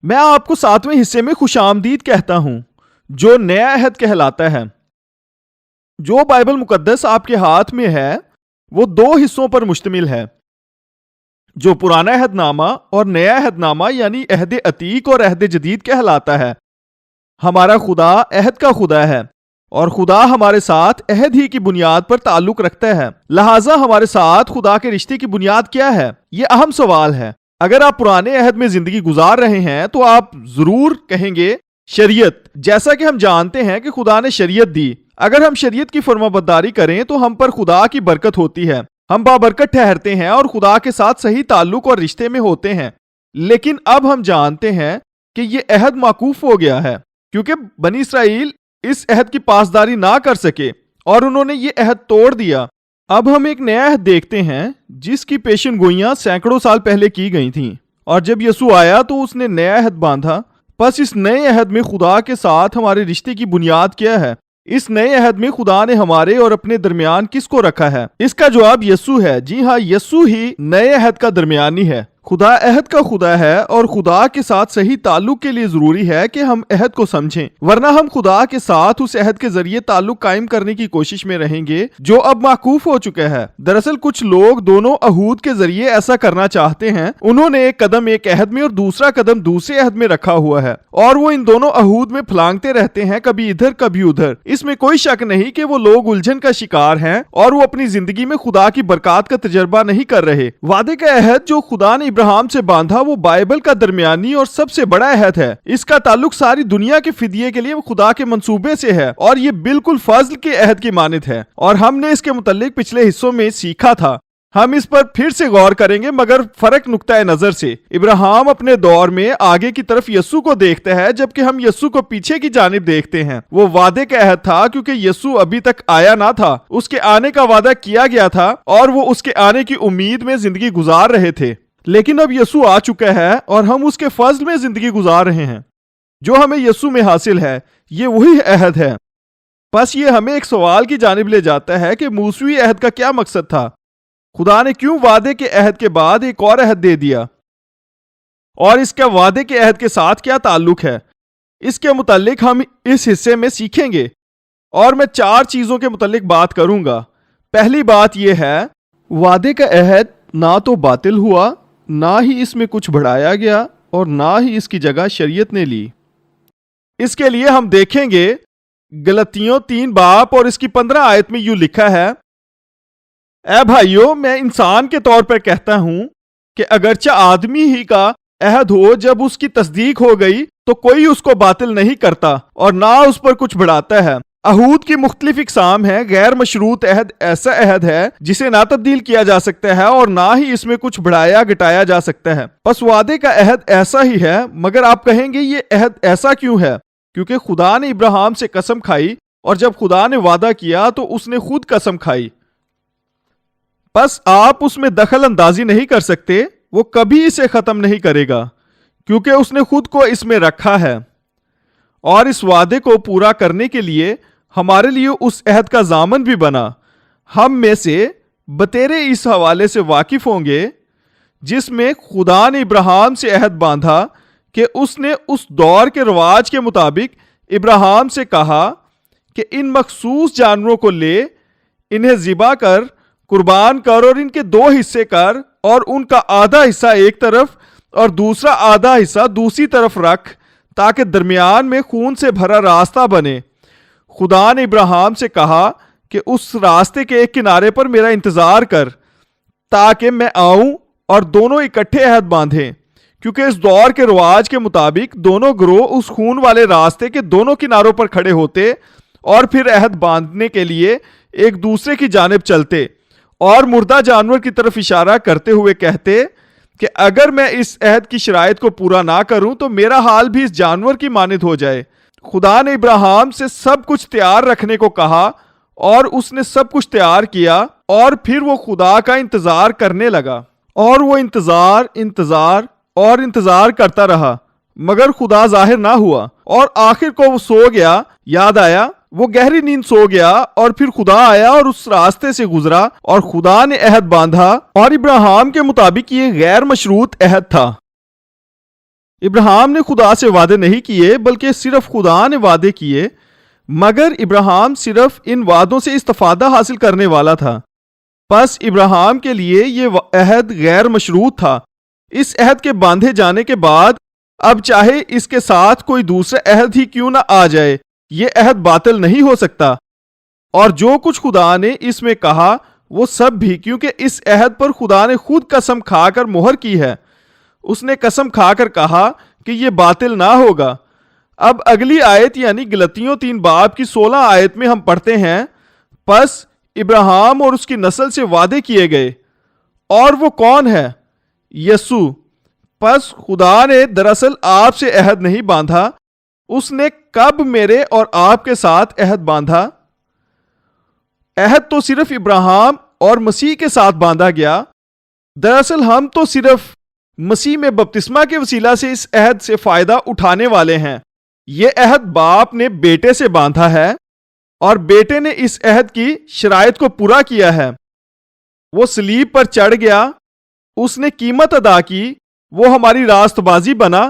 میں آپ کو 7ویں حصے میں خوش آمدید کہتا ہوں جو نیا عہد کہلاتا ہے۔ جو بائبل مقدس آپ کے ہاتھ میں ہے وہ 2 حصوں پر مشتمل ہے، جو پرانا عہد نامہ اور نیا عہد نامہ یعنی عہد عتیق اور عہد جدید کہلاتا ہے۔ ہمارا خدا عہد کا خدا ہے اور خدا ہمارے ساتھ عہد ہی کی بنیاد پر تعلق رکھتا ہے، لہٰذا ہمارے ساتھ خدا کے رشتے کی بنیاد کیا ہے؟ یہ اہم سوال ہے۔ اگر آپ پرانے عہد میں زندگی گزار رہے ہیں تو آپ ضرور کہیں گے شریعت، جیسا کہ ہم جانتے ہیں کہ خدا نے شریعت دی۔ اگر ہم شریعت کی فرمانبرداری کریں تو ہم پر خدا کی برکت ہوتی ہے، ہم بابرکت ٹھہرتے ہیں اور خدا کے ساتھ صحیح تعلق اور رشتے میں ہوتے ہیں۔ لیکن اب ہم جانتے ہیں کہ یہ عہد موقوف ہو گیا ہے کیونکہ بنی اسرائیل اس عہد کی پاسداری نہ کر سکے اور انہوں نے یہ عہد توڑ دیا۔ اب ہم ایک نیا عہد دیکھتے ہیں جس کی پیشن گوئیاں سینکڑوں سال پہلے کی گئی تھیں، اور جب یسوع آیا تو اس نے نیا عہد باندھا۔ پس اس نئے عہد میں خدا کے ساتھ ہمارے رشتے کی بنیاد کیا ہے؟ اس نئے عہد میں خدا نے ہمارے اور اپنے درمیان کس کو رکھا ہے؟ اس کا جواب یسوع ہے۔ جی ہاں، یسوع ہی نئے عہد کا درمیانی ہے۔ خدا عہد کا خدا ہے اور خدا کے ساتھ صحیح تعلق کے لیے ضروری ہے کہ ہم عہد کو سمجھیں، ورنہ ہم خدا کے ساتھ اس عہد کے ذریعے تعلق قائم کرنے کی کوشش میں رہیں گے جو اب موقوف ہو چکا ہے۔ دراصل کچھ لوگ دونوں عہود کے ذریعے ایسا کرنا چاہتے ہیں۔ انہوں نے ایک قدم ایک عہد میں اور دوسرا قدم دوسرے عہد میں رکھا ہوا ہے اور وہ ان دونوں عہود میں پھلانگتے رہتے ہیں، کبھی ادھر کبھی ادھر۔ اس میں کوئی شک نہیں کہ وہ لوگ الجھن کا شکار ہیں اور وہ اپنی زندگی میں خدا کی برکات کا تجربہ نہیں کر رہے۔ وعدے کا عہد جو خدا نے ابراہیم سے باندھا وہ بائبل کا درمیانی اور سب سے بڑا عہد ہے۔ اس کا تعلق ساری دنیا کے فدیے کے لیے خدا کے منصوبے سے ہے اور یہ بالکل فضل کے عہد کی مانند ہے، اور ہم نے اس کے متعلق پچھلے حصوں میں سیکھا تھا۔ ہم اس پر پھر سے غور کریں گے مگر فرق نقطہ نظر سے۔ ابراہیم اپنے دور میں آگے کی طرف یسوع کو دیکھتا ہے جبکہ ہم یسوع کو پیچھے کی جانب دیکھتے ہیں۔ وہ وعدے کا عہد تھا کیونکہ یسوع ابھی تک آیا نہ تھا، اس کے آنے کا وعدہ کیا گیا تھا اور وہ اس کے آنے کی امید میں زندگی گزار رہے تھے۔ لیکن اب یسوع آ چکا ہے اور ہم اس کے فضل میں زندگی گزار رہے ہیں۔ جو ہمیں یسوع میں حاصل ہے یہ وہی عہد ہے۔ بس یہ ہمیں ایک سوال کی جانب لے جاتا ہے کہ موسوی عہد کا کیا مقصد تھا؟ خدا نے کیوں وعدے کے عہد کے بعد ایک اور عہد دے دیا؟ اور اس کا وعدے کے عہد کے ساتھ کیا تعلق ہے؟ اس کے متعلق ہم اس حصے میں سیکھیں گے اور میں 4 چیزوں کے متعلق بات کروں گا۔ پہلی بات یہ ہے وعدے کا عہد نہ تو باطل ہوا، نہ ہی اس میں کچھ بڑھایا گیا اور نہ ہی اس کی جگہ شریعت نے لی۔ اس کے لیے ہم دیکھیں گے گلتیوں 3 باب اور اس کی 15 آیت میں یوں لکھا ہے، اے بھائیو، میں انسان کے طور پر کہتا ہوں کہ اگرچہ آدمی ہی کا عہد ہو، جب اس کی تصدیق ہو گئی تو کوئی اس کو باطل نہیں کرتا اور نہ اس پر کچھ بڑھاتا ہے۔ عہود کی مختلف اقسام ہیں۔ غیر مشروط عہد ایسا عہد ہے جسے نہ تبدیل کیا جا سکتا ہے اور نہ ہی اس میں کچھ بڑھایا گھٹایا جا سکتا ہے۔ پس وعدے کا عہد ایسا ہی ہے، مگر آپ کہیں گے یہ عہد ایسا کیوں ہے؟ کیونکہ خدا نے ابراہیم سے قسم کھائی اور جب خدا نے وعدہ کیا تو اس نے خود قسم کھائی۔ پس آپ اس میں دخل اندازی نہیں کر سکتے، وہ کبھی اسے ختم نہیں کرے گا کیونکہ اس نے خود کو اس میں رکھا ہے، اور اس وعدے کو پورا کرنے کے لیے ہمارے لیے اس عہد کا ضامن بھی بنا۔ ہم میں سے بتیرے اس حوالے سے واقف ہوں گے جس میں خدا نے ابراہیم سے عہد باندھا کہ اس نے اس دور کے رواج کے مطابق ابراہیم سے کہا کہ ان مخصوص جانوروں کو لے، انہیں ذبح کر، قربان کر اور ان کے 2 حصے کر اور ان کا آدھا حصہ ایک طرف اور دوسرا آدھا حصہ دوسری طرف رکھ تاکہ درمیان میں خون سے بھرا راستہ بنے۔ خدا نے ابراہیم سے کہا کہ اس راستے کے ایک کنارے پر میرا انتظار کر تاکہ میں آؤں اور دونوں اکٹھے عہد باندھیں، کیونکہ اس دور کے رواج کے مطابق دونوں گروہ اس خون والے راستے کے دونوں کناروں پر کھڑے ہوتے اور پھر عہد باندھنے کے لیے ایک دوسرے کی جانب چلتے اور مردہ جانور کی طرف اشارہ کرتے ہوئے کہتے کہ اگر میں اس عہد کی شرائط کو پورا نہ کروں تو میرا حال بھی اس جانور کی مانند ہو جائے۔ خدا نے ابراہیم سے سب کچھ تیار رکھنے کو کہا اور اس نے سب کچھ تیار کیا، اور پھر وہ خدا کا انتظار کرنے لگا، اور وہ انتظار کرتا رہا مگر خدا ظاہر نہ ہوا، اور آخر کو وہ سو گیا۔ یاد آیا، وہ گہری نیند سو گیا اور پھر خدا آیا اور اس راستے سے گزرا اور خدا نے عہد باندھا، اور ابراہیم کے مطابق یہ غیر مشروط عہد تھا۔ ابراہیم نے خدا سے وعدے نہیں کیے بلکہ صرف خدا نے وعدے کیے، مگر ابراہیم صرف ان وعدوں سے استفادہ حاصل کرنے والا تھا۔ پس ابراہیم کے لیے یہ عہد غیر مشروط تھا۔ اس عہد کے باندھے جانے کے بعد اب چاہے اس کے ساتھ کوئی دوسرا عہد ہی کیوں نہ آ جائے، یہ عہد باطل نہیں ہو سکتا۔ اور جو کچھ خدا نے اس میں کہا وہ سب بھی، کیونکہ اس عہد پر خدا نے خود قسم کھا کر مہر کی ہے۔ اس نے قسم کھا کر کہا کہ یہ باطل نہ ہوگا۔ اب اگلی آیت یعنی گلتیوں 3 باب کی 16 آیت میں ہم پڑھتے ہیں، پس ابراہیم اور اس کی نسل سے وعدے کیے گئے، اور وہ کون ہے؟ یسوع۔ پس خدا نے دراصل آپ سے عہد نہیں باندھا، اس نے کب میرے اور آپ کے ساتھ عہد باندھا؟ عہد تو صرف ابراہیم اور مسیح کے ساتھ باندھا گیا۔ دراصل ہم تو صرف مسیح میں بپتسمہ کے وسیلہ سے اس عہد سے فائدہ اٹھانے والے ہیں۔ یہ عہد باپ نے بیٹے سے باندھا ہے اور بیٹے نے اس عہد کی شرائط کو پورا کیا ہے۔ وہ صلیب پر چڑھ گیا، اس نے قیمت ادا کی، وہ ہماری راست بازی بنا۔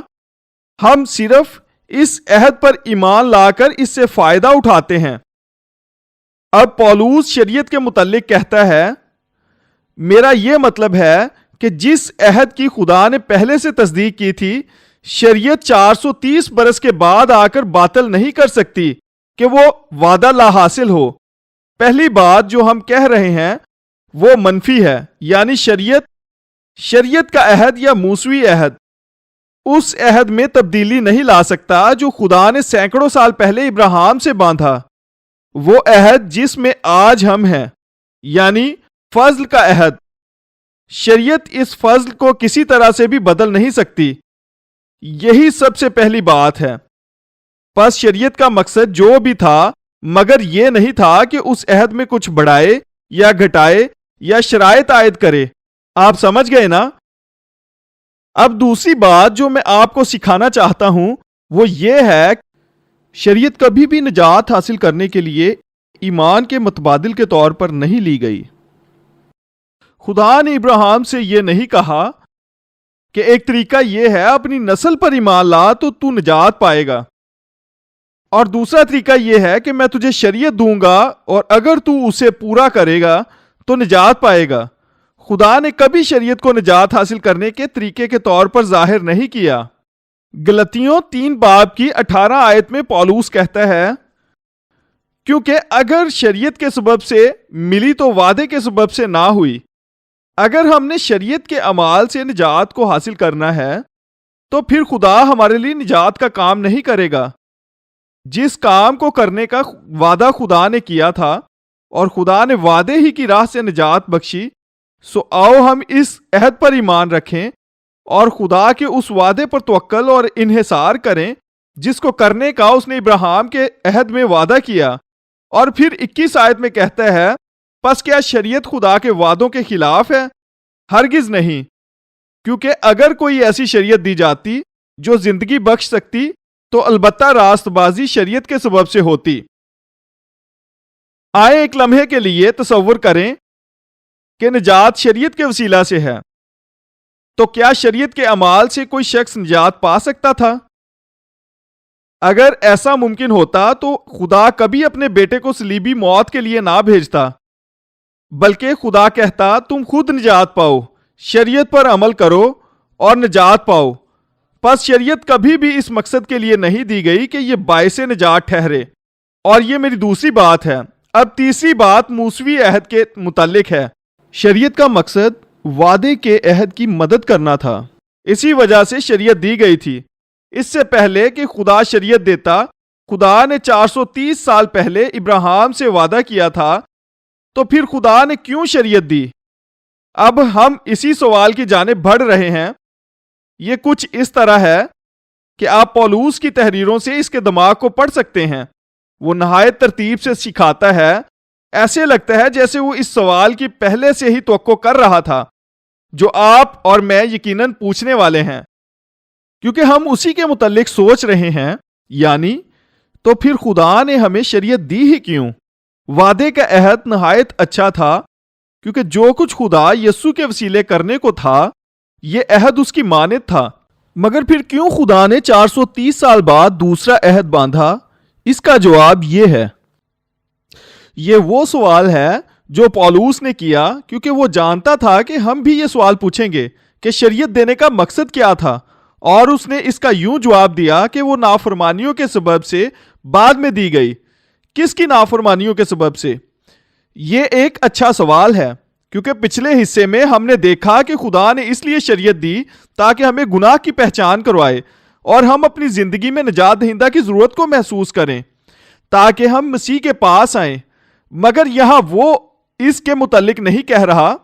ہم صرف اس عہد پر ایمان لا کر اس سے فائدہ اٹھاتے ہیں۔ اب پولوس شریعت کے متعلق کہتا ہے، میرا یہ مطلب ہے کہ جس عہد کی خدا نے پہلے سے تصدیق کی تھی، شریعت 430 برس کے بعد آ کر باطل نہیں کر سکتی کہ وہ وعدہ لا حاصل ہو۔ پہلی بات جو ہم کہہ رہے ہیں وہ منفی ہے، یعنی شریعت کا عہد یا موسوی عہد اس عہد میں تبدیلی نہیں لا سکتا جو خدا نے سینکڑوں سال پہلے ابراہیم سے باندھا۔ وہ عہد جس میں آج ہم ہیں، یعنی فضل کا عہد، شریعت اس فضل کو کسی طرح سے بھی بدل نہیں سکتی۔ یہی سب سے پہلی بات ہے۔ پس شریعت کا مقصد جو بھی تھا، مگر یہ نہیں تھا کہ اس عہد میں کچھ بڑھائے یا گھٹائے یا شرائط عائد کرے۔ آپ سمجھ گئے نا؟ اب دوسری بات جو میں آپ کو سکھانا چاہتا ہوں وہ یہ ہے، شریعت کبھی بھی نجات حاصل کرنے کے لیے ایمان کے متبادل کے طور پر نہیں لی گئی۔ خدا نے ابراہیم سے یہ نہیں کہا کہ ایک طریقہ یہ ہے اپنی نسل پر ایمان لا تو نجات پائے گا، اور دوسرا طریقہ یہ ہے کہ میں تجھے شریعت دوں گا اور اگر تو اسے پورا کرے گا تو نجات پائے گا۔ خدا نے کبھی شریعت کو نجات حاصل کرنے کے طریقے کے طور پر ظاہر نہیں کیا۔ گلتیوں 3 باب کی 18 آیت میں پولوس کہتا ہے، کیونکہ اگر شریعت کے سبب سے ملی تو وعدے کے سبب سے نہ ہوئی۔ اگر ہم نے شریعت کے اعمال سے نجات کو حاصل کرنا ہے تو پھر خدا ہمارے لیے نجات کا کام نہیں کرے گا۔ جس کام کو کرنے کا وعدہ خدا نے کیا تھا اور خدا نے وعدے ہی کی راہ سے نجات بخشی، سو آؤ ہم اس عہد پر ایمان رکھیں اور خدا کے اس وعدے پر توکل اور انحصار کریں جس کو کرنے کا اس نے ابراہیم کے عہد میں وعدہ کیا۔ اور پھر 21 آیت میں کہتا ہے، پس کیا شریعت خدا کے وعدوں کے خلاف ہے؟ ہرگز نہیں، کیونکہ اگر کوئی ایسی شریعت دی جاتی جو زندگی بخش سکتی تو البتہ راست بازی شریعت کے سبب سے ہوتی۔ آئے ایک لمحے کے لیے تصور کریں کہ نجات شریعت کے وسیلہ سے ہے، تو کیا شریعت کے اعمال سے کوئی شخص نجات پا سکتا تھا؟ اگر ایسا ممکن ہوتا تو خدا کبھی اپنے بیٹے کو صلیبی موت کے لیے نہ بھیجتا، بلکہ خدا کہتا تم خود نجات پاؤ، شریعت پر عمل کرو اور نجات پاؤ۔ پس شریعت کبھی بھی اس مقصد کے لیے نہیں دی گئی کہ یہ باعث نجات ٹھہرے۔ اور یہ میری دوسری بات ہے۔ اب تیسری بات موسوی عہد کے متعلق ہے۔ شریعت کا مقصد وعدے کے عہد کی مدد کرنا تھا، اسی وجہ سے شریعت دی گئی تھی۔ اس سے پہلے کہ خدا شریعت دیتا، خدا نے 430 سال پہلے ابراہیم سے وعدہ کیا تھا، تو پھر خدا نے کیوں شریعت دی؟ اب ہم اسی سوال کی جانب بڑھ رہے ہیں۔ یہ کچھ اس طرح ہے کہ آپ پولوس کی تحریروں سے اس کے دماغ کو پڑھ سکتے ہیں۔ وہ نہایت ترتیب سے سکھاتا ہے، ایسے لگتا ہے جیسے وہ اس سوال کی پہلے سے ہی توقع کر رہا تھا جو آپ اور میں یقیناً پوچھنے والے ہیں، کیونکہ ہم اسی کے متعلق سوچ رہے ہیں، یعنی تو پھر خدا نے ہمیں شریعت دی ہی کیوں؟ وعدے کا عہد نہایت اچھا تھا، کیونکہ جو کچھ خدا یسوع کے وسیلے کرنے کو تھا، یہ عہد اس کی مانند تھا۔ مگر پھر کیوں خدا نے 430 سال بعد دوسرا عہد باندھا؟ اس کا جواب یہ ہے۔ یہ وہ سوال ہے جو پولوس نے کیا کیونکہ وہ جانتا تھا کہ ہم بھی یہ سوال پوچھیں گے کہ شریعت دینے کا مقصد کیا تھا، اور اس نے اس کا یوں جواب دیا کہ وہ نافرمانیوں کے سبب سے بعد میں دی گئی۔ کس کی نافرمانیوں کے سبب سے؟ یہ ایک اچھا سوال ہے، کیونکہ پچھلے حصے میں ہم نے دیکھا کہ خدا نے اس لیے شریعت دی تاکہ ہمیں گناہ کی پہچان کروائے اور ہم اپنی زندگی میں نجات دہندہ کی ضرورت کو محسوس کریں تاکہ ہم مسیح کے پاس آئیں۔ مگر یہاں وہ اس کے متعلق نہیں کہہ رہا،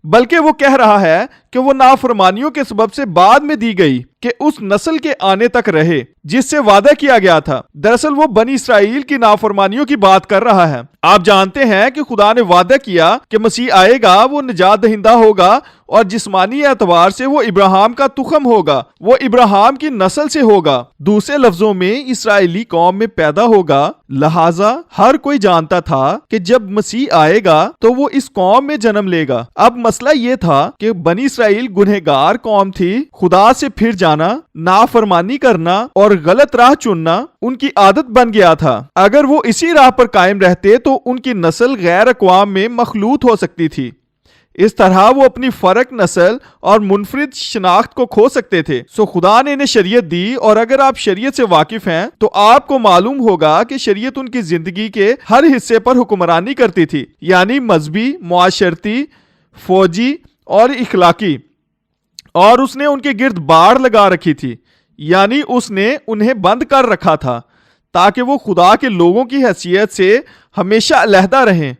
بلکہ وہ کہہ رہا ہے کہ وہ نافرمانیوں کے سبب سے بعد میں دی گئی کہ اس نسل کے آنے تک رہے جس سے وعدہ کیا گیا تھا۔ دراصل وہ بنی اسرائیل کی نافرمانیوں کی بات کر رہا ہے۔ آپ جانتے ہیں کہ خدا نے وعدہ کیا کہ مسیح آئے گا، وہ نجات دہندہ ہوگا اور جسمانی اعتبار سے وہ ابراہیم کا تخم ہوگا، وہ ابراہیم کی نسل سے ہوگا، دوسرے لفظوں میں اسرائیلی قوم میں پیدا ہوگا۔ لہٰذا ہر کوئی جانتا تھا کہ جب مسیح آئے گا تو وہ اس قوم میں جنم لے گا۔ اب مسئلہ یہ تھا کہ بنی اسرائیل گنہگار قوم تھی، خدا سے پھر جانا، نافرمانی کرنا اور غلط راہ چننا ان کی عادت بن گیا تھا۔ اگر وہ اسی راہ پر قائم رہتے تو ان کی نسل غیر اقوام میں مخلوط ہو سکتی تھی۔ اس طرح وہ اپنی فرق نسل اور منفرد شناخت کو کھو سکتے تھے۔ سو خدا نے انہیں شریعت دی، اور اگر آپ شریعت سے واقف ہیں تو آپ کو معلوم ہوگا کہ شریعت ان کی زندگی کے ہر حصے پر حکمرانی کرتی تھی، یعنی مذہبی، معاشرتی، فوجی اور اخلاقی، اور اس نے ان کے گرد باڑ لگا رکھی تھی، یعنی اس نے انہیں بند کر رکھا تھا تاکہ وہ خدا کے لوگوں کی حیثیت سے ہمیشہ علیحدہ رہیں۔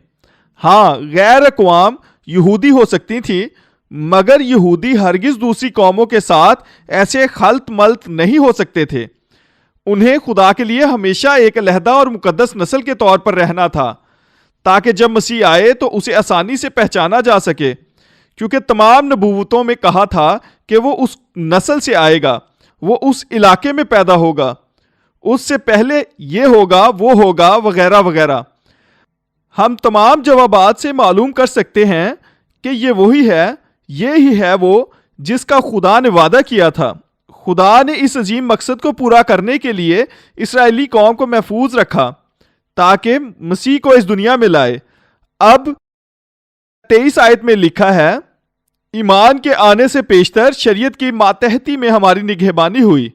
ہاں، غیر اقوام یہودی ہو سکتی تھی، مگر یہودی ہرگز دوسری قوموں کے ساتھ ایسے خلط ملط نہیں ہو سکتے تھے۔ انہیں خدا کے لیے ہمیشہ ایک علیحدہ اور مقدس نسل کے طور پر رہنا تھا تاکہ جب مسیح آئے تو اسے آسانی سے پہچانا جا سکے، کیونکہ تمام نبوتوں میں کہا تھا کہ وہ اس نسل سے آئے گا، وہ اس علاقے میں پیدا ہوگا، اس سے پہلے یہ ہوگا، وہ ہوگا، وغیرہ وغیرہ۔ ہم تمام جوابات سے معلوم کر سکتے ہیں کہ یہ وہی ہے، یہی ہے وہ جس کا خدا نے وعدہ کیا تھا۔ خدا نے اس عظیم مقصد کو پورا کرنے کے لیے اسرائیلی قوم کو محفوظ رکھا تاکہ مسیح کو اس دنیا میں لائے۔ اب 23 آیت میں لکھا ہے، ایمان کے آنے سے پیشتر شریعت کی ماتحتی میں ہماری نگہبانی ہوئی۔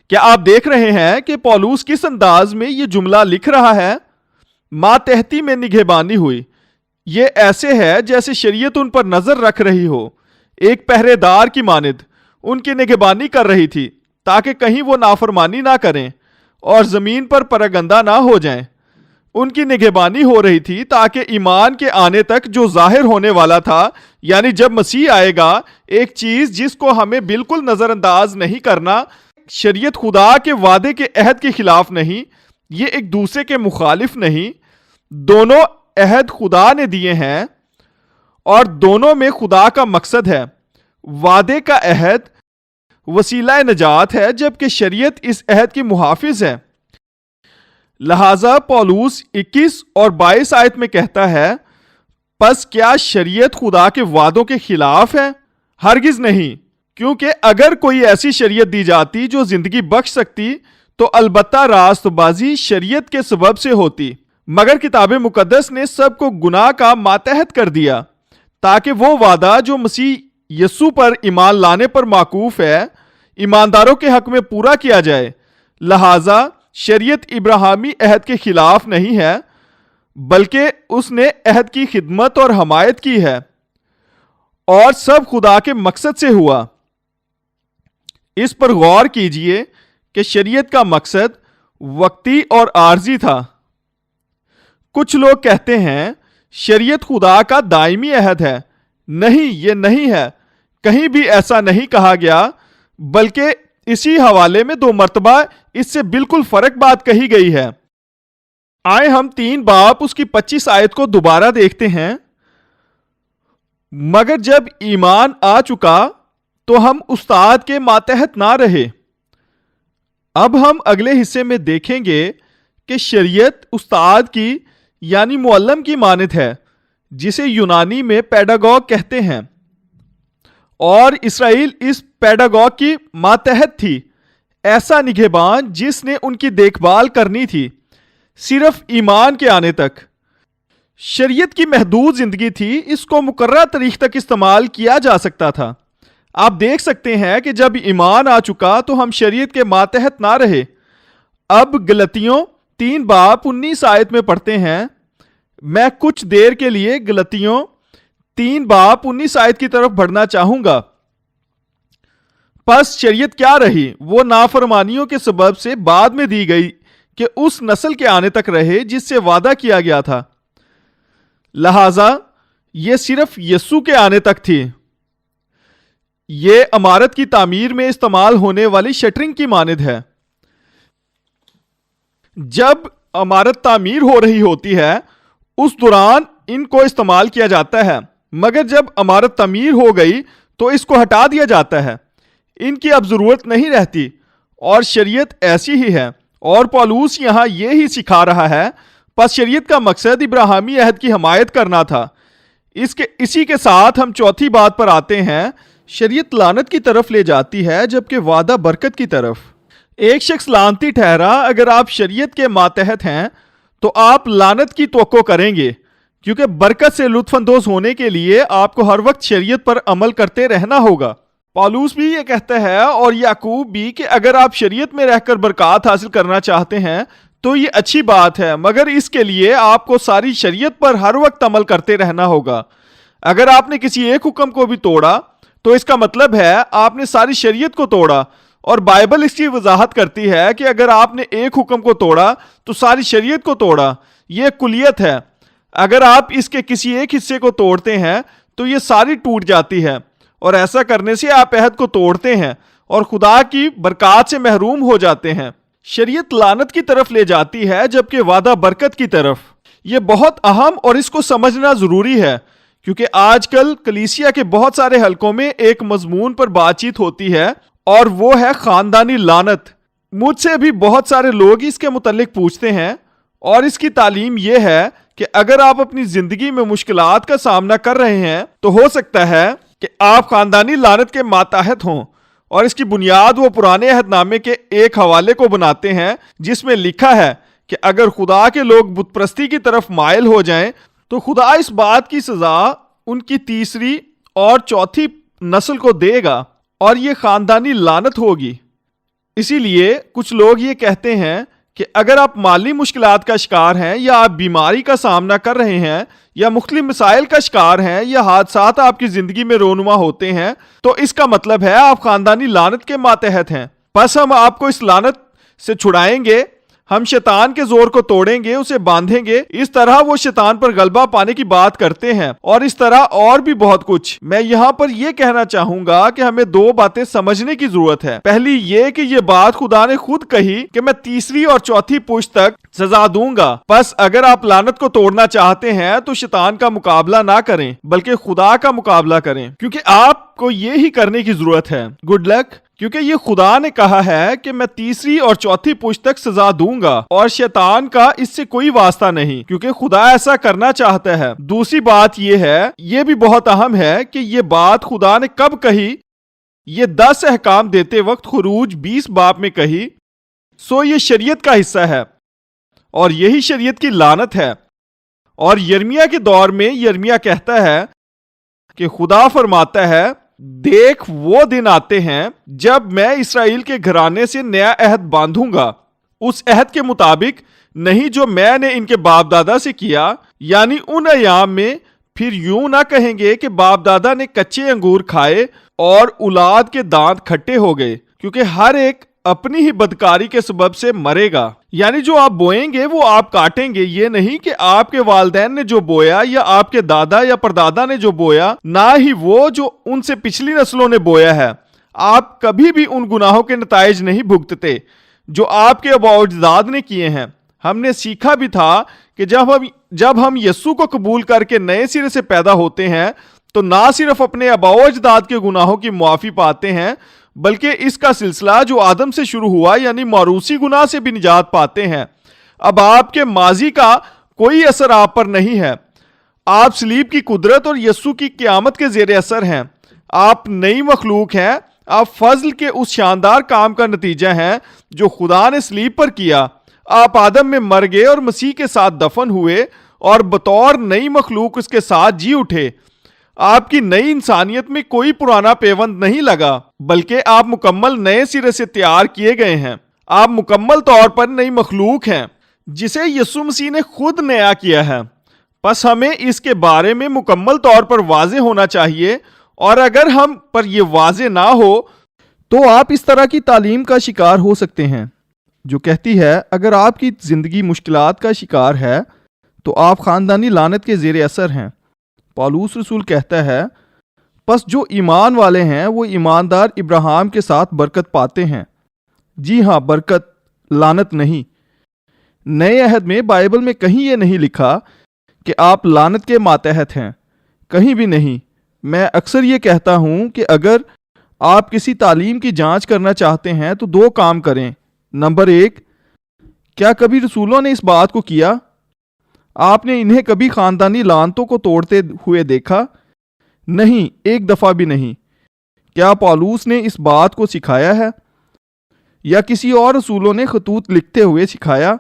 کیا آپ دیکھ رہے ہیں کہ پولوس کس انداز میں یہ جملہ لکھ رہا ہے؟ ماتحتی میں نگہبانی ہوئی۔ یہ ایسے ہے جیسے شریعت ان پر نظر رکھ رہی ہو، ایک پہرے دار کی مانند ان کی نگہبانی کر رہی تھی تاکہ کہیں وہ نافرمانی نہ کریں اور زمین پر پراگندہ نہ ہو جائیں۔ ان کی نگہبانی ہو رہی تھی تاکہ ایمان کے آنے تک جو ظاہر ہونے والا تھا، یعنی جب مسیح آئے گا، ایک چیز جس کو ہمیں بالکل نظر انداز نہیں کرنا، شریعت خدا کے وعدے کے عہد کے خلاف نہیں، یہ ایک دوسرے کے مخالف نہیں، دونوں عہد خدا نے دیے ہیں اور دونوں میں خدا کا مقصد ہے۔ وعدے کا عہد وسیلہ نجات ہے، جبکہ شریعت اس عہد کی محافظ ہے۔ لہٰذا پولوس 21 اور 22 آیت میں کہتا ہے، پس کیا شریعت خدا کے وعدوں کے خلاف ہے؟ ہرگز نہیں، کیونکہ اگر کوئی ایسی شریعت دی جاتی جو زندگی بخش سکتی تو البتہ راست بازی شریعت کے سبب سے ہوتی، مگر کتاب مقدس نے سب کو گناہ کا ماتحت کر دیا تاکہ وہ وعدہ جو مسیح یسوع پر ایمان لانے پر موقوف ہے، ایمانداروں کے حق میں پورا کیا جائے۔ لہٰذا شریعت ابراہیمی عہد کے خلاف نہیں ہے، بلکہ اس نے عہد کی خدمت اور حمایت کی ہے، اور سب خدا کے مقصد سے ہوا۔ اس پر غور کیجئے کہ شریعت کا مقصد وقتی اور عارضی تھا۔ کچھ لوگ کہتے ہیں شریعت خدا کا دائمی عہد ہے۔ نہیں، یہ نہیں ہے، کہیں بھی ایسا نہیں کہا گیا، بلکہ اسی حوالے میں 2 مرتبہ اس سے بالکل فرق بات کہی گئی ہے۔ آئے ہم 3 باب اس کی 25 آیت کو دوبارہ دیکھتے ہیں۔ مگر جب ایمان آ چکا تو ہم استاد کے ماتحت نہ رہے۔ اب ہم اگلے حصے میں دیکھیں گے کہ شریعت استاد کی یعنی معلم کی مانند ہے، جسے یونانی میں پیڈاگوگ کہتے ہیں، اور اسرائیل اس پیڈاگوگ کی ماتحت تھی، ایسا نگہبان جس نے ان کی دیکھ بھال کرنی تھی صرف ایمان کے آنے تک۔ شریعت کی محدود زندگی تھی، اس کو مقررہ تاریخ تک استعمال کیا جا سکتا تھا۔ آپ دیکھ سکتے ہیں کہ جب ایمان آ چکا تو ہم شریعت کے ماتحت نہ رہے۔ اب گلتیوں 3:19 میں پڑھتے ہیں، میں کچھ دیر کے لیے گلتیوں 3:19 کی طرف بڑھنا چاہوں گا۔ پس شریعت کیا رہی؟ وہ نافرمانیوں کے سبب سے بعد میں دی گئی کہ اس نسل کے آنے تک رہے جس سے وعدہ کیا گیا تھا، لہذا یہ صرف یسوع کے آنے تک تھی۔ یہ عمارت کی تعمیر میں استعمال ہونے والی شٹرنگ کی مانند ہے۔ جب عمارت تعمیر ہو رہی ہوتی ہے اس دوران ان کو استعمال کیا جاتا ہے، مگر جب عمارت تعمیر ہو گئی تو اس کو ہٹا دیا جاتا ہے، ان کی اب ضرورت نہیں رہتی۔ اور شریعت ایسی ہی ہے، اور پولوس یہاں یہی سکھا رہا ہے۔ پس شریعت کا مقصد ابراہیمی عہد کی حمایت کرنا تھا۔ اسی کے ساتھ ہم چوتھی بات پر آتے ہیں، شریعت لعنت کی طرف لے جاتی ہے جبکہ وعدہ برکت کی طرف۔ ایک شخص لعنتی ٹھہرا اگر آپ شریعت کے ماتحت ہیں تو آپ لعنت کی توقع کریں گے، کیونکہ برکت سے لطف اندوز ہونے کے لیے آپ کو ہر وقت شریعت پر عمل کرتے رہنا ہوگا۔ پالوس بھی یہ کہتا ہے اور یعقوب بھی کہ اگر آپ شریعت میں رہ کر برکات حاصل کرنا چاہتے ہیں تو یہ اچھی بات ہے، مگر اس کے لیے آپ کو ساری شریعت پر ہر وقت عمل کرتے رہنا ہوگا۔ اگر آپ نے کسی ایک حکم کو بھی توڑا تو اس کا مطلب ہے آپ نے ساری شریعت کو توڑا، اور بائبل اس کی وضاحت کرتی ہے کہ اگر آپ نے ایک حکم کو توڑا تو ساری شریعت کو توڑا۔ یہ کلیت ہے، اگر آپ اس کے کسی ایک حصے کو توڑتے ہیں تو یہ ساری ٹوٹ جاتی ہے، اور ایسا کرنے سے آپ عہد کو توڑتے ہیں اور خدا کی برکات سے محروم ہو جاتے ہیں۔ شریعت لعنت کی طرف لے جاتی ہے جبکہ وعدہ برکت کی طرف۔ یہ بہت اہم اور اس کو سمجھنا ضروری ہے، کیونکہ آج کل کلیسیا کے بہت سارے حلقوں میں ایک مضمون پر بات چیت ہوتی ہے اور وہ ہے خاندانی لعنت۔ مجھ سے بھی بہت سارے لوگ اس کے متعلق پوچھتے ہیں، اور اس کی تعلیم یہ ہے کہ اگر آپ اپنی زندگی میں مشکلات کا سامنا کر رہے ہیں تو ہو سکتا ہے کہ آپ خاندانی لعنت کے ماتحت ہوں، اور اس کی بنیاد وہ پرانے عہد نامے کے ایک حوالے کو بناتے ہیں جس میں لکھا ہے کہ اگر خدا کے لوگ بت پرستی کی طرف مائل ہو جائیں تو خدا اس بات کی سزا ان کی تیسری اور چوتھی نسل کو دے گا، اور یہ خاندانی لعنت ہوگی۔ اسی لیے کچھ لوگ یہ کہتے ہیں کہ اگر آپ مالی مشکلات کا شکار ہیں، یا آپ بیماری کا سامنا کر رہے ہیں، یا مختلف مسائل کا شکار ہیں، یا حادثات آپ کی زندگی میں رونما ہوتے ہیں، تو اس کا مطلب ہے آپ خاندانی لعنت کے ماتحت ہیں۔ پس ہم آپ کو اس لعنت سے چھڑائیں گے، ہم شیطان کے زور کو توڑیں گے، اسے باندھیں گے۔ اس طرح وہ شیطان پر غلبہ پانے کی بات کرتے ہیں، اور اس طرح اور بھی بہت کچھ۔ میں یہاں پر یہ کہنا چاہوں گا کہ ہمیں دو باتیں سمجھنے کی ضرورت ہے۔ پہلی یہ کہ یہ بات خدا نے خود کہی کہ میں تیسری اور چوتھی پشت تک سزا دوں گا۔ پس اگر آپ لعنت کو توڑنا چاہتے ہیں تو شیطان کا مقابلہ نہ کریں بلکہ خدا کا مقابلہ کریں، کیونکہ آپ کو یہی کرنے کی ضرورت ہے۔ گڈ لک، کیونکہ یہ خدا نے کہا ہے کہ میں تیسری اور چوتھی پشت تک سزا دوں گا، اور شیطان کا اس سے کوئی واسطہ نہیں، کیونکہ خدا ایسا کرنا چاہتا ہے۔ دوسری بات یہ ہے، یہ بھی بہت اہم ہے کہ یہ بات خدا نے کب کہی؟ یہ 10 احکام دیتے وقت خروج 20 باب میں کہی۔ سو یہ شریعت کا حصہ ہے، اور یہی شریعت کی لعنت ہے۔ اور یرمیا کے دور میں یرمیا کہتا ہے کہ خدا فرماتا ہے، دیکھ وہ دن آتے ہیں جب میں اسرائیل کے گھرانے سے نیا عہد باندھوں گا، اس عہد کے مطابق نہیں جو میں نے ان کے باپ دادا سے کیا، یعنی ان ایام میں پھر یوں نہ کہیں گے کہ باپ دادا نے کچے انگور کھائے اور اولاد کے دانت کھٹے ہو گئے، کیونکہ ہر ایک اپنی ہی بدکاری کے سبب سے مرے گا۔ یعنی جو آپ بوئیں گے وہ آپ کاٹیں گے۔ یہ نہیں کہ آپ کے والدین نے جو بویا یا آپ کے دادا یا پردادا نے جو بویا، نہ ہی وہ جو ان سے پچھلی نسلوں نے بویا ہے۔ آپ کبھی بھی ان گناہوں کے نتائج نہیں بھگتتے جو آپ کے آباء و اجداد نے کیے ہیں۔ ہم نے سیکھا بھی تھا کہ جب ہم یسوع کو قبول کر کے نئے سرے سے پیدا ہوتے ہیں تو نہ صرف اپنے آباء و اجداد کے گناہوں کی معافی پاتے ہیں، بلکہ اس کا سلسلہ جو آدم سے شروع ہوا یعنی موروثی گناہ سے بھی نجات پاتے ہیں۔ اب آپ کے ماضی کا کوئی اثر آپ پر نہیں ہے، آپ صلیب کی قدرت اور یسوع کی قیامت کے زیر اثر ہیں۔ آپ نئی مخلوق ہیں، آپ فضل کے اس شاندار کام کا نتیجہ ہیں جو خدا نے صلیب پر کیا۔ آپ آدم میں مر گئے اور مسیح کے ساتھ دفن ہوئے اور بطور نئی مخلوق اس کے ساتھ جی اٹھے۔ آپ کی نئی انسانیت میں کوئی پرانا پیوند نہیں لگا، بلکہ آپ مکمل نئے سرے سے تیار کیے گئے ہیں۔ آپ مکمل طور پر نئی مخلوق ہیں جسے یسوع مسیح نے خود نیا کیا ہے۔ پس ہمیں اس کے بارے میں مکمل طور پر واضح ہونا چاہیے، اور اگر ہم پر یہ واضح نہ ہو تو آپ اس طرح کی تعلیم کا شکار ہو سکتے ہیں جو کہتی ہے اگر آپ کی زندگی مشکلات کا شکار ہے تو آپ خاندانی لعنت کے زیر اثر ہیں۔ پولس رسول کہتا ہے پس جو ایمان والے ہیں وہ ایماندار ابراہیم کے ساتھ برکت پاتے ہیں۔ جی ہاں، برکت، لعنت نہیں۔ نئے عہد میں بائبل میں کہیں یہ نہیں لکھا کہ آپ لعنت کے ماتحت ہیں، کہیں بھی نہیں۔ میں اکثر یہ کہتا ہوں کہ اگر آپ کسی تعلیم کی جانچ کرنا چاہتے ہیں تو دو کام کریں۔ نمبر 1، کیا کبھی رسولوں نے اس بات کو کیا؟ آپ نے انہیں کبھی خاندانی لعنتوں کو توڑتے ہوئے دیکھا؟ نہیں، ایک دفعہ بھی نہیں۔ کیا پولس نے اس بات کو سکھایا ہے؟ یا کسی اور رسولوں نے خطوط لکھتے ہوئے سکھایا؟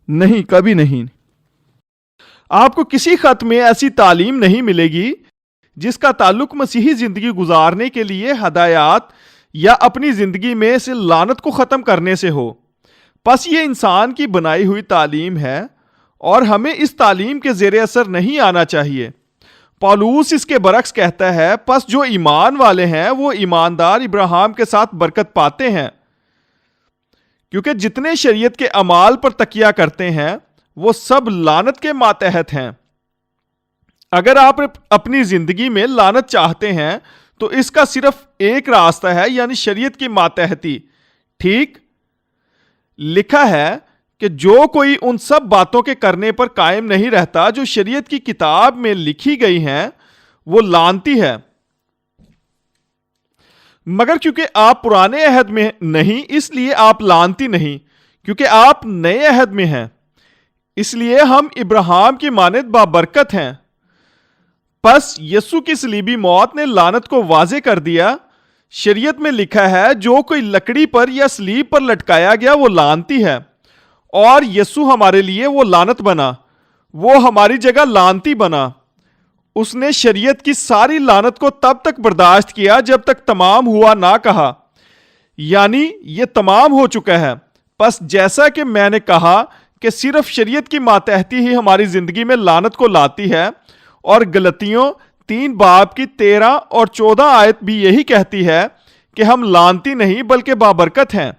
نہیں، کبھی نہیں۔ آپ کو کسی خط میں ایسی تعلیم نہیں ملے گی جس کا تعلق مسیحی زندگی گزارنے کے لیے ہدایات یا اپنی زندگی میں سے لعنت کو ختم کرنے سے ہو۔ پس یہ انسان کی بنائی ہوئی تعلیم ہے اور ہمیں اس تعلیم کے زیر اثر نہیں آنا چاہیے۔ پولس اس کے برعکس کہتا ہے پس جو ایمان والے ہیں وہ ایماندار ابراہیم کے ساتھ برکت پاتے ہیں، کیونکہ جتنے شریعت کے اعمال پر تکیہ کرتے ہیں وہ سب لعنت کے ماتحت ہیں۔ اگر آپ اپنی زندگی میں لعنت چاہتے ہیں تو اس کا صرف ایک راستہ ہے، یعنی شریعت کی ماتحتی۔ ٹھیک لکھا ہے کہ جو کوئی ان سب باتوں کے کرنے پر قائم نہیں رہتا جو شریعت کی کتاب میں لکھی گئی ہیں وہ لعنتی ہے۔ مگر کیونکہ آپ پرانے عہد میں نہیں اس لیے آپ لعنتی نہیں، کیونکہ آپ نئے عہد میں ہیں اس لیے ہم ابراہیم کی مانند بابرکت ہیں۔ پس یسوع کی صلیبی موت نے لعنت کو واضح کر دیا۔ شریعت میں لکھا ہے جو کوئی لکڑی پر یا صلیب پر لٹکایا گیا وہ لعنتی ہے، اور یسوع ہمارے لیے وہ لعنت بنا، وہ ہماری جگہ لعنتی بنا۔ اس نے شریعت کی ساری لعنت کو تب تک برداشت کیا جب تک تمام ہوا نہ کہا، یعنی یہ تمام ہو چکا ہے۔ پس جیسا کہ میں نے کہا کہ صرف شریعت کی ماتحتی ہی ہماری زندگی میں لعنت کو لاتی ہے، اور گلتیوں 3 باب کی 13 اور 14 آیت بھی یہی کہتی ہے کہ ہم لعنتی نہیں بلکہ بابرکت ہیں۔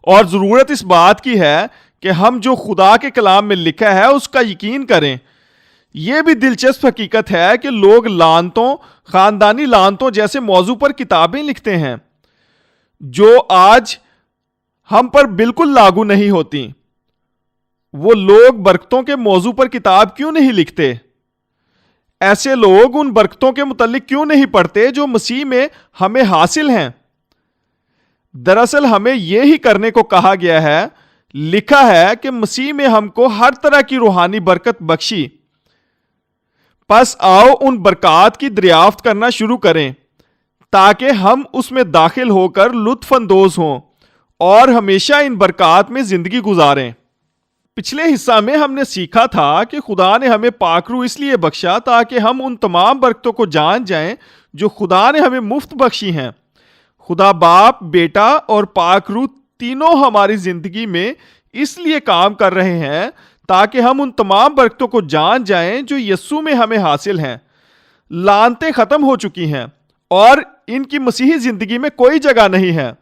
اور ضرورت اس بات کی ہے کہ ہم جو خدا کے کلام میں لکھا ہے اس کا یقین کریں۔ یہ بھی دلچسپ حقیقت ہے کہ لوگ لعنتوں، خاندانی لعنتوں جیسے موضوع پر کتابیں لکھتے ہیں جو آج ہم پر بالکل لاگو نہیں ہوتی۔ وہ لوگ برکتوں کے موضوع پر کتاب کیوں نہیں لکھتے؟ ایسے لوگ ان برکتوں کے متعلق کیوں نہیں پڑھتے جو مسیح میں ہمیں حاصل ہیں؟ دراصل ہمیں یہی کرنے کو کہا گیا ہے۔ لکھا ہے کہ مسیح میں ہم کو ہر طرح کی روحانی برکت بخشی۔ پس آؤ ان برکات کی دریافت کرنا شروع کریں تاکہ ہم اس میں داخل ہو کر لطف اندوز ہوں اور ہمیشہ ان برکات میں زندگی گزاریں۔ پچھلے حصہ میں ہم نے سیکھا تھا کہ خدا نے ہمیں پاک روح اس لیے بخشا تاکہ ہم ان تمام برکتوں کو جان جائیں جو خدا نے ہمیں مفت بخشی ہیں۔ خدا باپ، بیٹا اور پاک روح تینوں ہماری زندگی میں اس لیے کام کر رہے ہیں تاکہ ہم ان تمام برکتوں کو جان جائیں جو یسوع میں ہمیں حاصل ہیں۔ لعنتیں ختم ہو چکی ہیں اور ان کی مسیحی زندگی میں کوئی جگہ نہیں ہے۔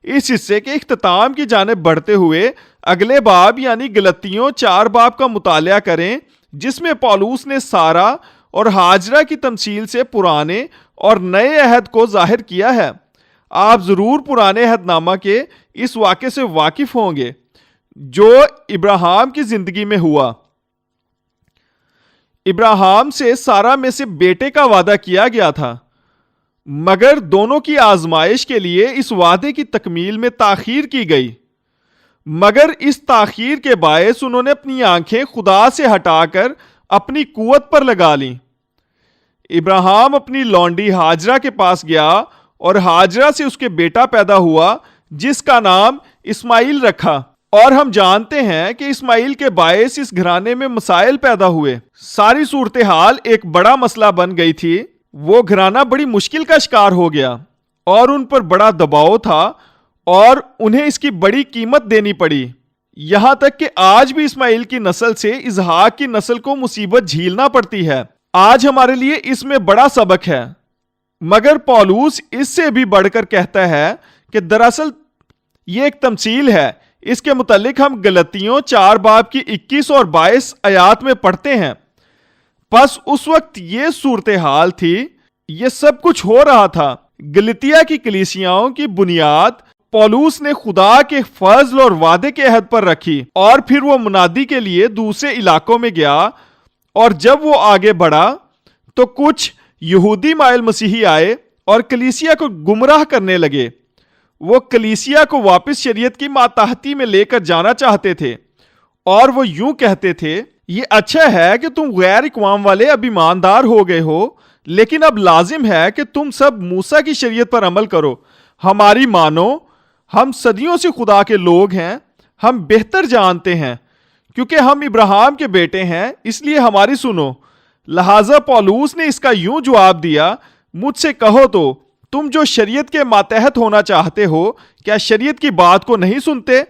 اس حصے کے اختتام کی جانب بڑھتے ہوئے اگلے باب یعنی گلتیوں 4 باب کا مطالعہ کریں، جس میں پولس نے سارا اور ہاجرہ کی تمثیل سے پرانے اور نئے عہد کو ظاہر کیا ہے۔ آپ ضرور پرانے عہد نامہ کے اس واقعے سے واقف ہوں گے جو ابراہیم کی زندگی میں ہوا۔ ابراہیم سے سارا میں سے بیٹے کا وعدہ کیا گیا تھا، مگر دونوں کی آزمائش کے لیے اس وعدے کی تکمیل میں تاخیر کی گئی۔ مگر اس تاخیر کے باعث انہوں نے اپنی آنکھیں خدا سے ہٹا کر اپنی قوت پر لگا لیں۔ ابراہیم اپنی لونڈی ہاجرہ کے پاس گیا اور ہاجرہ سے اس کے بیٹا پیدا ہوا جس کا نام اسماعیل رکھا۔ اور ہم جانتے ہیں کہ اسماعیل کے باعث اس گھرانے میں مسائل پیدا ہوئے۔ ساری صورتحال ایک بڑا مسئلہ بن گئی تھی۔ وہ گھرانہ بڑی مشکل کا شکار ہو گیا اور ان پر بڑا دباؤ تھا اور انہیں اس کی بڑی قیمت دینی پڑی، یہاں تک کہ آج بھی اسماعیل کی نسل سے اسحاق کی نسل کو مصیبت جھیلنا پڑتی ہے۔ آج ہمارے لیے اس میں بڑا سبق ہے، مگر پولوس اس سے بھی بڑھ کر کہتا ہے کہ دراصل یہ ایک تمثیل ہے۔ اس کے متعلق ہم غلطیوں 4 باب کی 21 اور 22 آیات میں پڑھتے ہیں۔ پس اس وقت یہ صورتحال تھی، یہ سب کچھ ہو رہا تھا۔ گلتیا کی کلیسیاؤں کی بنیاد پولوس نے خدا کے فضل اور وعدے کے عہد پر رکھی، اور پھر وہ منادی کے لیے دوسرے علاقوں میں گیا، اور جب وہ آگے بڑھا تو کچھ یہودی مائل مسیحی آئے اور کلیسیا کو گمراہ کرنے لگے۔ وہ کلیسیا کو واپس شریعت کی ماتحتی میں لے کر جانا چاہتے تھے، اور وہ یوں کہتے تھے، یہ اچھا ہے کہ تم غیر اقوام والے اب ایماندار ہو گئے ہو، لیکن اب لازم ہے کہ تم سب موسیٰ کی شریعت پر عمل کرو، ہماری مانو، ہم صدیوں سے خدا کے لوگ ہیں، ہم بہتر جانتے ہیں کیونکہ ہم ابراہیم کے بیٹے ہیں، اس لیے ہماری سنو۔ لہٰذا پولوس نے اس کا یوں جواب دیا، مجھ سے کہو تو تم جو شریعت کے ماتحت ہونا چاہتے ہو، کیا شریعت کی بات کو نہیں سنتے؟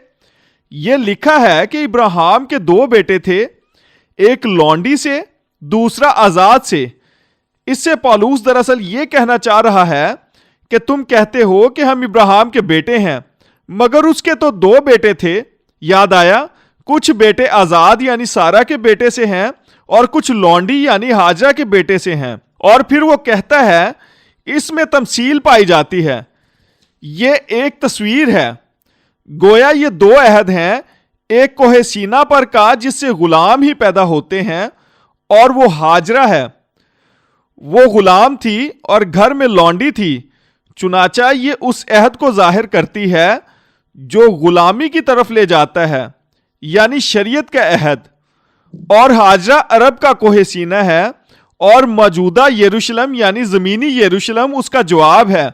یہ لکھا ہے کہ ابراہیم کے 2 بیٹے تھے، ایک لونڈی سے، دوسرا آزاد سے۔ اس سے پولوس دراصل یہ کہنا چاہ رہا ہے کہ تم کہتے ہو کہ ہم ابراہیم کے بیٹے ہیں، مگر اس کے تو 2 بیٹے تھے۔ یاد آیا، کچھ بیٹے آزاد یعنی سارا کے بیٹے سے ہیں اور کچھ لونڈی یعنی ہاجرہ کے بیٹے سے ہیں۔ اور پھر وہ کہتا ہے اس میں تمثیل پائی جاتی ہے، یہ ایک تصویر ہے، گویا یہ 2 عہد ہیں، ایک کوہ سینا پر کا جس سے غلام ہی پیدا ہوتے ہیں، اور وہ ہاجرہ ہے، وہ غلام تھی اور گھر میں لونڈی تھی، چنانچہ یہ اس عہد کو ظاہر کرتی ہے جو غلامی کی طرف لے جاتا ہے، یعنی شریعت کا عہد۔ اور ہاجرہ عرب کا کوہ سینہ ہے، اور موجودہ یروشلم یعنی زمینی یروشلم اس کا جواب ہے،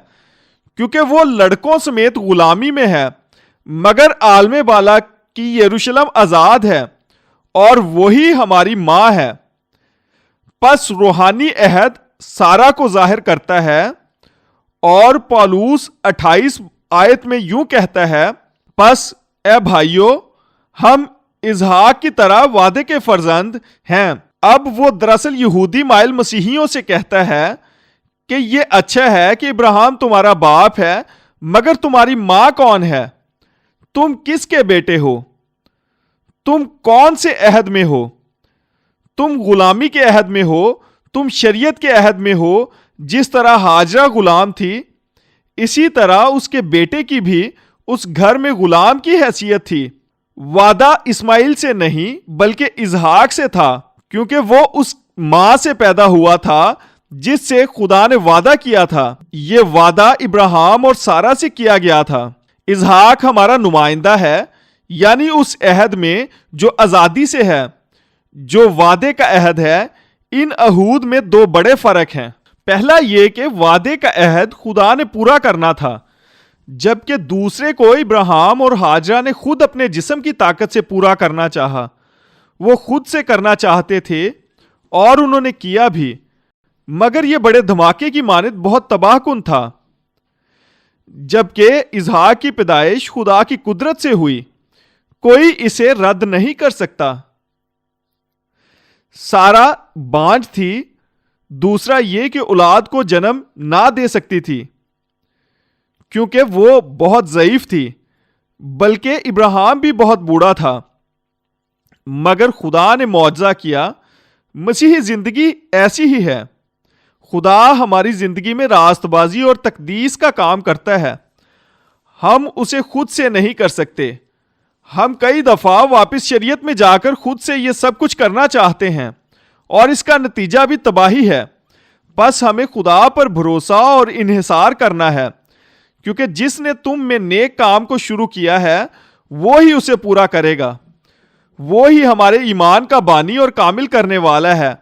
کیونکہ وہ لڑکوں سمیت غلامی میں ہے، مگر عالم بالا کی یروشلم آزاد ہے، اور وہی ہماری ماں ہے۔ پس روحانی عہد سارا کو ظاہر کرتا ہے، اور پولوس 28 آیت میں یوں کہتا ہے، پس اے بھائیو، ہم اسحاق کی طرح وعدے کے فرزند ہیں۔ اب وہ دراصل یہودی مائل مسیحیوں سے کہتا ہے کہ یہ اچھا ہے کہ ابراہیم تمہارا باپ ہے، مگر تمہاری ماں کون ہے؟ تم کس کے بیٹے ہو؟ تم کون سے عہد میں ہو؟ تم غلامی کے عہد میں ہو، تم شریعت کے عہد میں ہو۔ جس طرح ہاجرہ غلام تھی، اسی طرح اس کے بیٹے کی بھی اس گھر میں غلام کی حیثیت تھی۔ وعدہ اسماعیل سے نہیں بلکہ اسحاق سے تھا، کیونکہ وہ اس ماں سے پیدا ہوا تھا جس سے خدا نے وعدہ کیا تھا۔ یہ وعدہ ابراہیم اور سارا سے کیا گیا تھا۔ اسحاق ہمارا نمائندہ ہے، یعنی اس عہد میں جو آزادی سے ہے، جو وعدے کا عہد ہے۔ ان عہود میں 2 بڑے فرق ہیں۔ پہلا یہ کہ وعدے کا عہد خدا نے پورا کرنا تھا، جبکہ دوسرے کو ابراہیم اور ہاجرہ نے خود اپنے جسم کی طاقت سے پورا کرنا چاہا۔ وہ خود سے کرنا چاہتے تھے اور انہوں نے کیا بھی، مگر یہ بڑے دھماکے کی مانند بہت تباہ کن تھا۔ جبکہ اسحاق کی پیدائش خدا کی قدرت سے ہوئی، کوئی اسے رد نہیں کر سکتا۔ سارا بانجھ تھی، دوسرا یہ کہ اولاد کو جنم نہ دے سکتی تھی کیونکہ وہ بہت ضعیف تھی، بلکہ ابراہیم بھی بہت بوڑھا تھا۔ مگر خدا نے معجزہ کیا۔ مسیحی زندگی ایسی ہی ہے۔ خدا ہماری زندگی میں راست بازی اور تقدیس کا کام کرتا ہے۔ ہم اسے خود سے نہیں کر سکتے۔ ہم کئی دفعہ واپس شریعت میں جا کر خود سے یہ سب کچھ کرنا چاہتے ہیں، اور اس کا نتیجہ بھی تباہی ہے۔ بس ہمیں خدا پر بھروسہ اور انحصار کرنا ہے، کیونکہ جس نے تم میں نیک کام کو شروع کیا ہے وہی اسے پورا کرے گا۔ وہی ہمارے ایمان کا بانی اور کامل کرنے والا ہے۔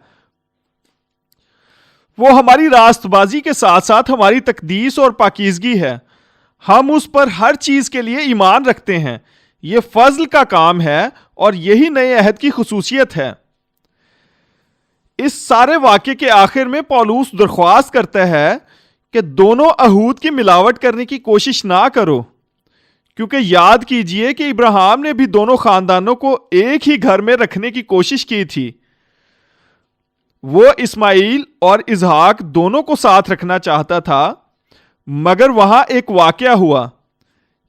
وہ ہماری راست بازی کے ساتھ ساتھ ہماری تقدیس اور پاکیزگی ہے۔ ہم اس پر ہر چیز کے لیے ایمان رکھتے ہیں۔ یہ فضل کا کام ہے اور یہی نئے عہد کی خصوصیت ہے۔ اس سارے واقعے کے آخر میں پولوس درخواست کرتا ہے کہ دونوں عہود کی ملاوٹ کرنے کی کوشش نہ کرو، کیونکہ یاد کیجئے کہ ابراہیم نے بھی دونوں خاندانوں کو ایک ہی گھر میں رکھنے کی کوشش کی تھی۔ وہ اسماعیل اور اسحاق دونوں کو ساتھ رکھنا چاہتا تھا، مگر وہاں ایک واقعہ ہوا،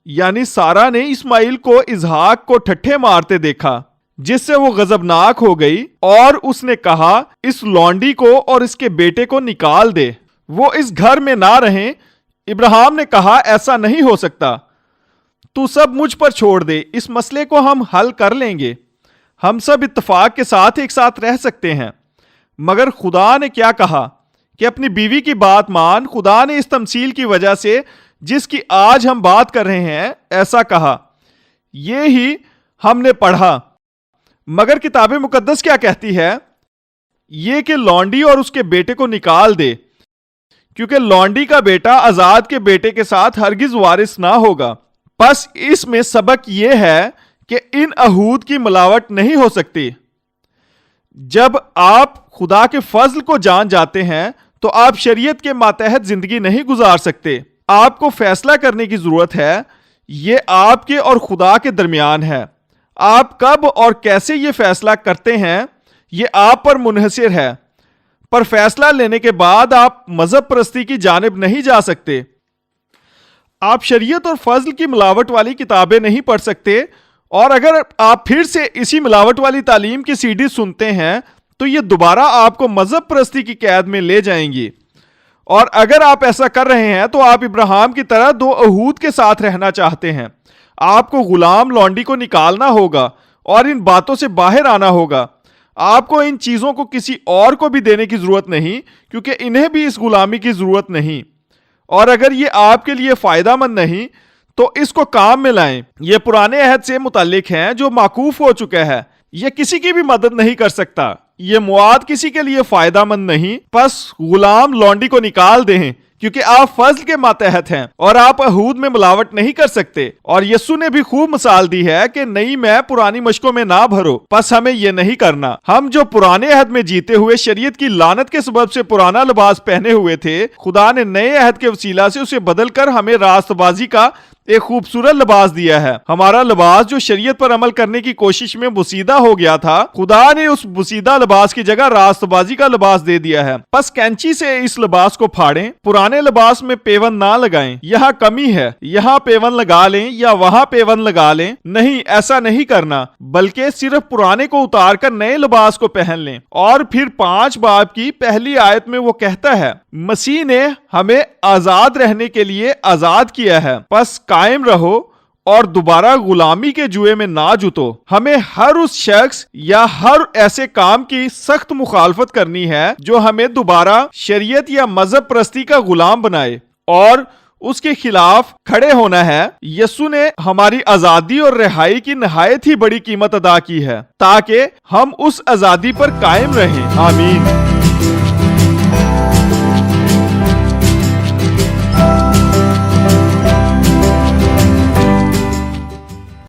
یعنی سارا نے اسماعیل کو اسحاق کو ٹھٹھے مارتے دیکھا، جس سے وہ غضبناک ہو گئی اور اس نے کہا اس لونڈی کو اور اس کے بیٹے کو نکال دے، وہ اس گھر میں نہ رہیں۔ ابراہیم نے کہا ایسا نہیں ہو سکتا، تو سب مجھ پر چھوڑ دے، اس مسئلے کو ہم حل کر لیں گے، ہم سب اتفاق کے ساتھ ایک ساتھ رہ سکتے ہیں۔ مگر خدا نے کیا کہا کہ اپنی بیوی کی بات مان۔ خدا نے اس تمثیل کی وجہ سے جس کی آج ہم بات کر رہے ہیں ایسا کہا، یہ ہی ہم نے پڑھا۔ مگر کتاب مقدس کیا کہتی ہے؟ یہ کہ لونڈی اور اس کے بیٹے کو نکال دے، کیونکہ لونڈی کا بیٹا آزاد کے بیٹے کے ساتھ ہرگز وارث نہ ہوگا۔ پس اس میں سبق یہ ہے کہ ان عہود کی ملاوٹ نہیں ہو سکتی۔ جب آپ خدا کے فضل کو جان جاتے ہیں تو آپ شریعت کے ماتحت زندگی نہیں گزار سکتے۔ آپ کو فیصلہ کرنے کی ضرورت ہے، یہ آپ کے اور خدا کے درمیان ہے۔ آپ کب اور کیسے یہ فیصلہ کرتے ہیں یہ آپ پر منحصر ہے، پر فیصلہ لینے کے بعد آپ مذہب پرستی کی جانب نہیں جا سکتے۔ آپ شریعت اور فضل کی ملاوٹ والی کتابیں نہیں پڑھ سکتے، اور اگر آپ پھر سے اسی ملاوٹ والی تعلیم کی سی ڈی سنتے ہیں تو یہ دوبارہ آپ کو مذہب پرستی کی قید میں لے جائیں گی۔ اور اگر آپ ایسا کر رہے ہیں تو آپ ابراہیم کی طرح دو عہود کے ساتھ رہنا چاہتے ہیں۔ آپ کو غلام لونڈی کو نکالنا ہوگا اور ان باتوں سے باہر آنا ہوگا۔ آپ کو ان چیزوں کو کسی اور کو بھی دینے کی ضرورت نہیں، کیونکہ انہیں بھی اس غلامی کی ضرورت نہیں، اور اگر یہ آپ کے لیے فائدہ مند نہیں تو اس کو کام میں لائیں۔ یہ پرانے عہد سے متعلق ہیں جو موقوف ہو چکا ہے، یہ کسی کی بھی مدد نہیں کر سکتا، یہ مواد کسی کے لیے فائدہ مند نہیں۔ پس غلام لونڈی کو نکال دیں، کیونکہ آپ فضل کے ماتحت ہیں اور آپ عہود میں ملاوٹ نہیں کر سکتے۔ اور یسوع نے بھی خوب مثال دی ہے کہ نئی میں پرانی مشکوں میں نہ بھرو، پس ہمیں یہ نہیں کرنا۔ ہم جو پرانے عہد میں جیتے ہوئے شریعت کی لعنت کے سبب سے پرانا لباس پہنے ہوئے تھے، خدا نے نئے عہد کے وسیلہ سے اسے بدل کر ہمیں راست بازی کا ایک خوبصورت لباس دیا ہے۔ ہمارا لباس جو شریعت پر عمل کرنے کی کوشش میں بوسیدہ ہو گیا تھا، خدا نے اس بوسیدہ لباس کی جگہ راست بازی کا لباس دے دیا ہے۔ پس کینچی سے اس لباس کو پھاڑیں، پرانے لباس میں پیون نہ لگائیں۔ یہاں کمی ہے، یہاں پیون لگا لیں یا وہاں پیون لگا لیں، نہیں، ایسا نہیں کرنا، بلکہ صرف پرانے کو اتار کر نئے لباس کو پہن لیں۔ اور پھر 5 باب کی پہلی آیت میں وہ کہتا ہے، مسیح نے ہمیں آزاد رہنے کے لیے آزاد کیا ہے، پس قائم رہو اور دوبارہ غلامی کے جوئے میں نہ جتو۔ ہمیں ہر اس شخص یا ہر ایسے کام کی سخت مخالفت کرنی ہے جو ہمیں دوبارہ شریعت یا مذہب پرستی کا غلام بنائے، اور اس کے خلاف کھڑے ہونا ہے۔ یسوع نے ہماری آزادی اور رہائی کی نہایت ہی بڑی قیمت ادا کی ہے تاکہ ہم اس آزادی پر قائم رہیں۔ آمین۔